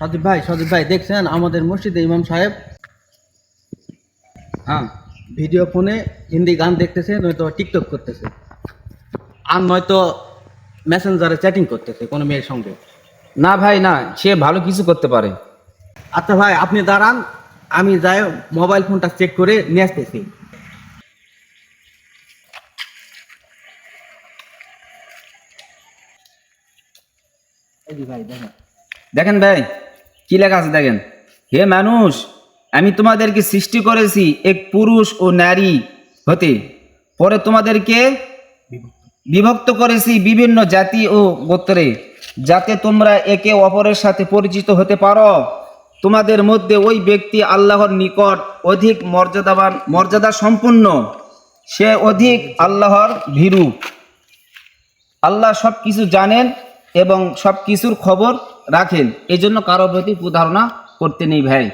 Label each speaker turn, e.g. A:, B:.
A: সজীব ভাই দেখছেন আমাদের মসজিদে ইমাম সাহেব হ্যাঁ ভিডিও ফোনে হিন্দি গান দেখতেছে, নয়তো টিকটক করতেছে, আর নয়তো মেসেঞ্জারে চ্যাটিং করতেছে কোনো মেয়ের সঙ্গে।
B: না ভাই না, সে ভালো কিছু করতে পারে।
A: আচ্ছা ভাই আপনি দাঁড়ান, আমি যাই মোবাইল ফোনটা চেক করে নিয়ে আসতেছি। এই যে ভাই দেখেন।
B: দেখেন ভাই, কি লেখা আছে দেখেন। হে মানুষ, আমি তোমাদেরকে সৃষ্টি করেছি এক পুরুষ ও নারী হতে, পরে তোমাদেরকে বিভক্ত করেছি বিভিন্ন জাতি ও গোত্রে, যাতে তোমরা একে অপরের সাথে পরিচিত হতে পারো। তোমাদের মধ্যে ওই ব্যক্তি আল্লাহর নিকট অধিক মর্যাদা সম্পন্ন, সে অধিক আল্লাহর ভীরু। আল্লাহ সব কিছু জানেন এবং সব কিছুর খবর রাখেন, এজন্য কারো প্রতি প্রতারণা করতে নেই ভাই।